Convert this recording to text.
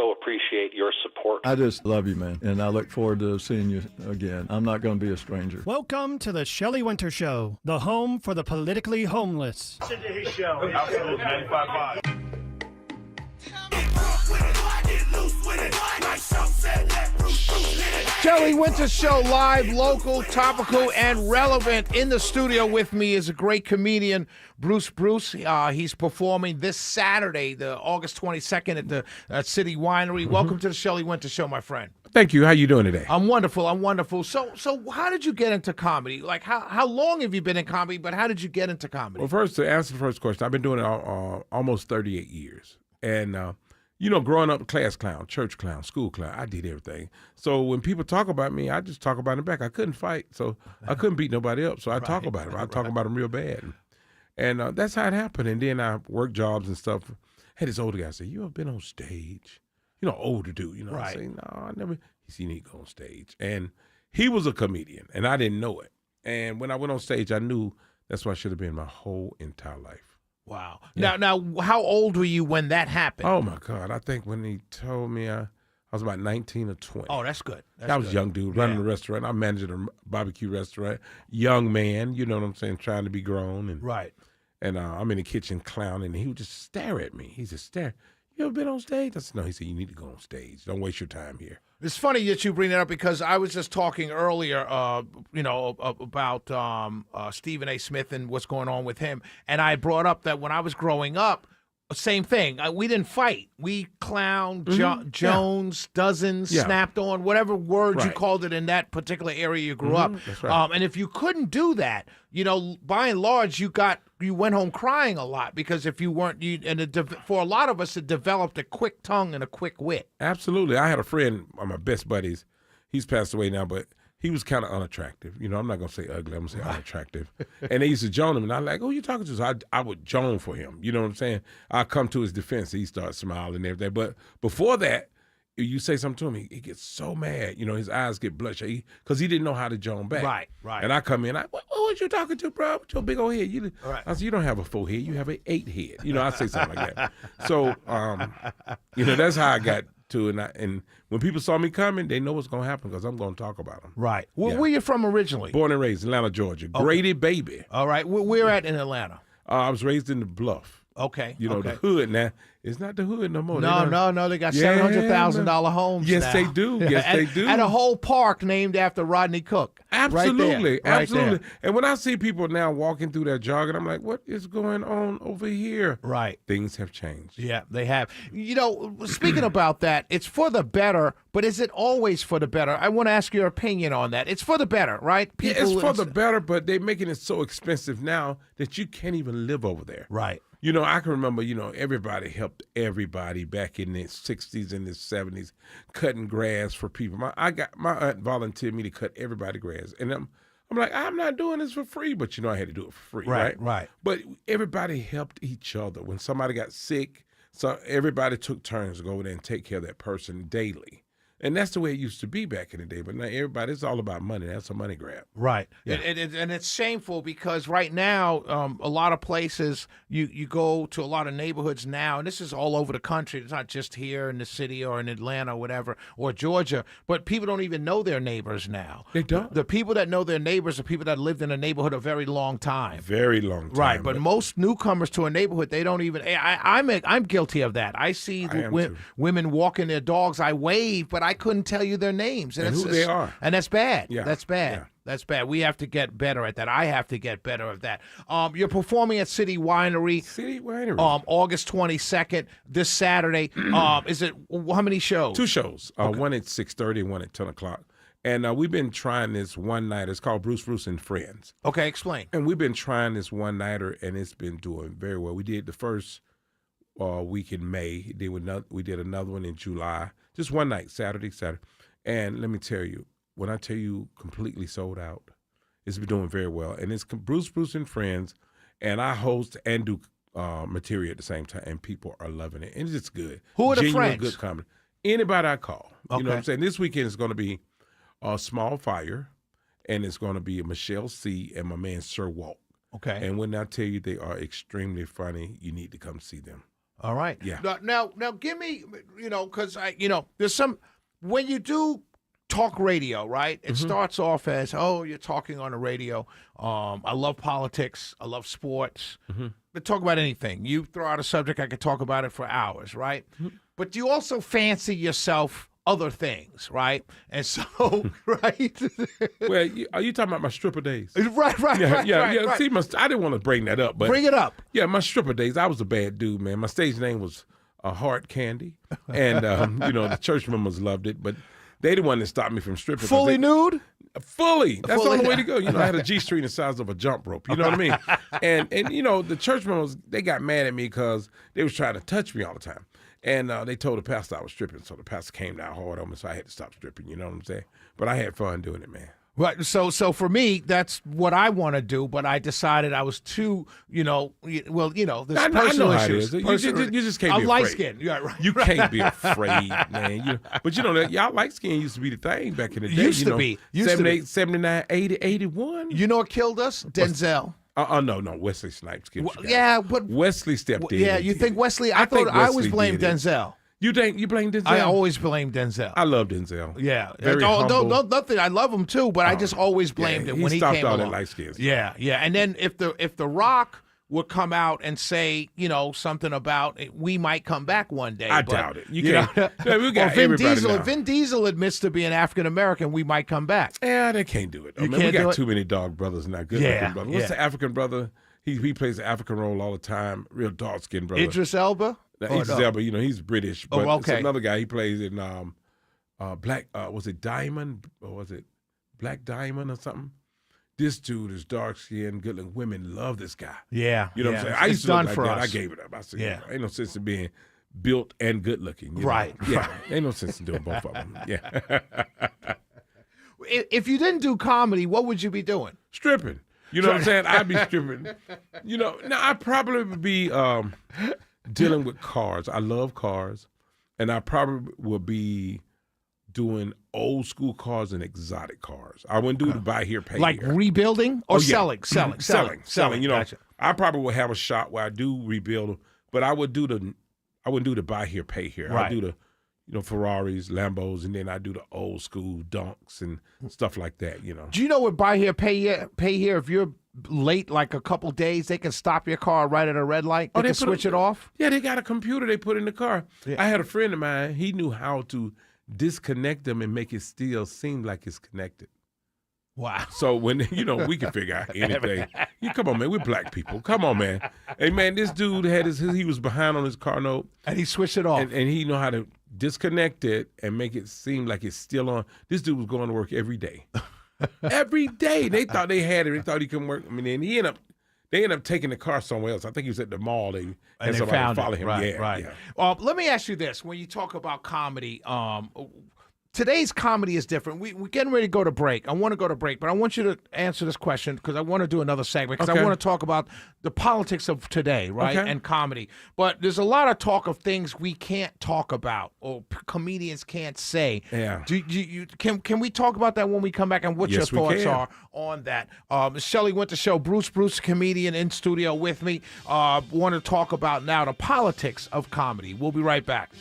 so appreciate your support. I just love you, man, and I look forward to seeing you again. I'm not going to be a stranger. Welcome to the Shelley Winter Show, the home for the politically homeless. Listen to his show. Absolutely, 95.5. Shelley Winter Show, live, local, topical, and relevant. In the studio with me is a great comedian, Bruce Bruce. He's performing this Saturday, the August 22nd at the City Winery. Welcome to the Shelley Winter Show, my friend. Thank you. How you doing today? I'm wonderful. So how did you get into comedy? Like, how long have you been in comedy, but how did you get into comedy? Well, first, to answer the first question, I've been doing it almost 38 years. And, growing up, class clown, church clown, school clown, I did everything. So when people talk about me, I just talk about them back. I couldn't fight, so I couldn't beat nobody up. So I talk about them. I talk about them real bad. And that's how it happened. And then I worked jobs and stuff. Had this older guy say, "You ever been on stage?" Older dude, Right. I say, "No, I never." He said, "You need to go on stage." And he was a comedian, and I didn't know it. And when I went on stage, I knew that's what I should have been my whole entire life. Wow. Yeah. Now, how old were you when that happened? Oh, my God. I think when he told me I was about 19 or 20. Oh, that's good. I was a young dude running a restaurant. I managed a barbecue restaurant. Young man, you know what I'm saying, trying to be grown. And, Right. And I'm in the kitchen clowning, and he would just stare at me. He just stare. "You ever been on stage?" I said, "No." He said, "You need to go on stage. Don't waste your time here." It's funny that you bring that up because I was just talking earlier, about Stephen A. Smith and what's going on with him. And I brought up that when I was growing up, same thing. We didn't fight. We clowned, Jones, dozens, Yeah. snapped on, whatever words you Right. called it in that particular area you grew up. That's right. And if you couldn't do that, by and large, you went home crying a lot because if you weren't, for a lot of us, it developed a quick tongue and a quick wit. Absolutely. I had a friend, one of my best buddies. He's passed away now, but he was kind of unattractive. I'm not going to say ugly. I'm going to say unattractive. And they used to joan him, and I'm like, "Who you talking to?" So I would joan for him. You know what I'm saying? I'd come to his defense. He started smiling and everything. But before that, if you say something to him, he gets so mad. His eyes get bloodshot because he didn't know how to joan back. Right. And I come in, what was you talking to, bro? With your big old head. Right. I said, "You don't have a 4 head. You have an 8 head." I say something like that. So, that's how I got to it. And when people saw me coming, they know what's going to happen because I'm going to talk about them. Right. Where are you from originally? Born and raised in Atlanta, Georgia. Grady, baby. All right. Where at in Atlanta? I was raised in the Bluff. Okay. The hood now. It's not the hood no more. No. They got $700,000 homes. Yes, now. they do. Yes, they do. And a whole park named after Rodney Cook. Absolutely. Right there. Absolutely. And when I see people now walking through that jogging, I'm like, what is going on over here? Right. Things have changed. Yeah, they have. Speaking about that, it's for the better, but is it always for the better? I want to ask your opinion on that. It's for the better, right? It's for the better, but they're making it so expensive now that you can't even live over there. Right. I can remember, everybody helped everybody back in the 60s and the 70s, cutting grass for people. My aunt volunteered me to cut everybody grass. And I'm like, I'm not doing this for free, but I had to do it for free, right? Right. But everybody helped each other. When somebody got sick, so everybody took turns to go over there and take care of that person daily. And that's the way it used to be back in the day. But now it's all about money. That's a money grab. Right. Yeah. And it's shameful because right now, a lot of places, you go to a lot of neighborhoods now, and this is all over the country. It's not just here in the city or in Atlanta or whatever, or Georgia, but people don't even know their neighbors now. They don't. The people that know their neighbors are people that lived in a neighborhood a very long time. Very long time. Right, but most newcomers to a neighborhood, they don't even. I'm guilty of that. I see women walking their dogs. I wave, but I couldn't tell you their names, and who they are, and that's bad. Yeah, that's bad. Yeah. That's bad. We have to get better at that. I have to get better at that. You're performing at City Winery. City Winery. August 22nd, this Saturday. Is it how many shows? 2 shows. Okay. One at 6:30 and one at 10 o'clock. And we've been trying this one night. It's called Bruce Bruce and Friends. Okay, explain. And we've been trying this one nighter, and it's been doing very well. We did the first week in May. We did another one in July. Just one night, Saturday. And let me tell you, when I tell you completely sold out, it's been doing very well. And it's Bruce Bruce and Friends, and I host and do material at the same time, and people are loving it. And it's just good. Who are the Genuine, friends? good comedy. Anybody I call. Okay. You know what I'm saying? This weekend is going to be Small Fire, and it's going to be Michelle C. and my man Sir Walt. Okay. And when I tell you they are extremely funny, you need to come see them. All right. Yeah. Now, give me, because there's some when you do talk radio, right? It starts off as, you're talking on the radio. I love politics. I love sports. But talk about anything. You throw out a subject, I could talk about it for hours, right? But you also fancy yourself other things, right? And so, right? Well, are you talking about my stripper days? Right. Yeah. See, I didn't want to bring that up, but Bring it up. Yeah, my stripper days. I was a bad dude, man. My stage name was Hard Candy, and the church members loved it, but they the one that stopped me from stripping. Fully nude? Fully. That's the only way to go. I had a G-string the size of a jump rope. You know what I mean? And the church members, they got mad at me because they was trying to touch me all the time. And they told the pastor I was stripping, so the pastor came down hard on me, so I had to stop stripping. You know what I'm saying? But I had fun doing it, man. Right. So for me, that's what I want to do, but I decided I was too, there's personal issues. You just can't be afraid. I'm light skinned. Yeah, right. You can't be afraid, man. But y'all light skin used to be the thing back in the day. Used to be. 78, 79, 80, 81. You know what killed us? Denzel. No, Wesley Snipes. But Wesley stepped in. Yeah, you think Wesley? I thought I always blamed Denzel. You blame Denzel? I always blame Denzel. I love Denzel. Yeah, Very humble. No, nothing. I love him too, but I just always blamed him when he stopped came all along. that light skins. Yeah. And then if the Rock would come out and say, something about we might come back one day. I doubt it. You can't. We got Vin everybody Diesel. now. If Vin Diesel admits to being African American, we might come back. Yeah, they can't do it. You we can't do got it? too many dog brothers, not good looking brothers. What's the African brother? He plays the African role all the time. Real dark skinned brother. Idris Elba. Idris Elba, he's British. But okay. It's another guy. He plays in Black. Was it Diamond or was it Black Diamond or something? This dude is dark skinned, good looking. Women love this guy. Yeah. You know what I'm saying? I used to look like that. I gave it up. I said, ain't no sense in being built and good looking. Right. Yeah. Ain't no sense in doing both of them. Yeah. If you didn't do comedy, what would you be doing? Stripping. You know what I'm saying? I'd be stripping. Now I probably would be dealing with cars. I love cars. And I probably would be doing old school cars and exotic cars. I wouldn't do the buy here, pay like here. Rebuilding or selling? Selling. Gotcha. I probably would have a shop where I do rebuild them, but I wouldn't do the buy here, pay here. Right. I do the Ferraris, Lambos, and then I do the old school donks and stuff like that, Do you know what buy here, pay here? If you're late like a couple days, they can stop your car right at a red light. They can switch it off. Yeah, they got a computer they put in the car. Yeah. I had a friend of mine. He knew how to disconnect them and make it still seem like it's connected. Wow. So when, we can figure out anything. Come on, man. We're black people. Come on, man. Hey, man, this dude he was behind on his car note. And he switched it off. And he know how to disconnect it and make it seem like it's still on. This dude was going to work every day. Every day. They thought they had it. They thought he couldn't work. I mean, and they ended up taking the car somewhere else. I think he was at the mall. And they somebody found followed him. Right, yeah, right. Yeah. Let me ask you this. When you talk about comedy, today's comedy is different. We're getting ready to go to break. I want to go to break, but I want you to answer this question because I want to do another segment because I want to talk about the politics of today, right, and comedy. But there's a lot of talk of things we can't talk about or comedians can't say. Yeah. Can we talk about that when we come back and what your thoughts are on that? Shelley Winter Show, Bruce, comedian in studio with me. Want to talk about now the politics of comedy. We'll be right back.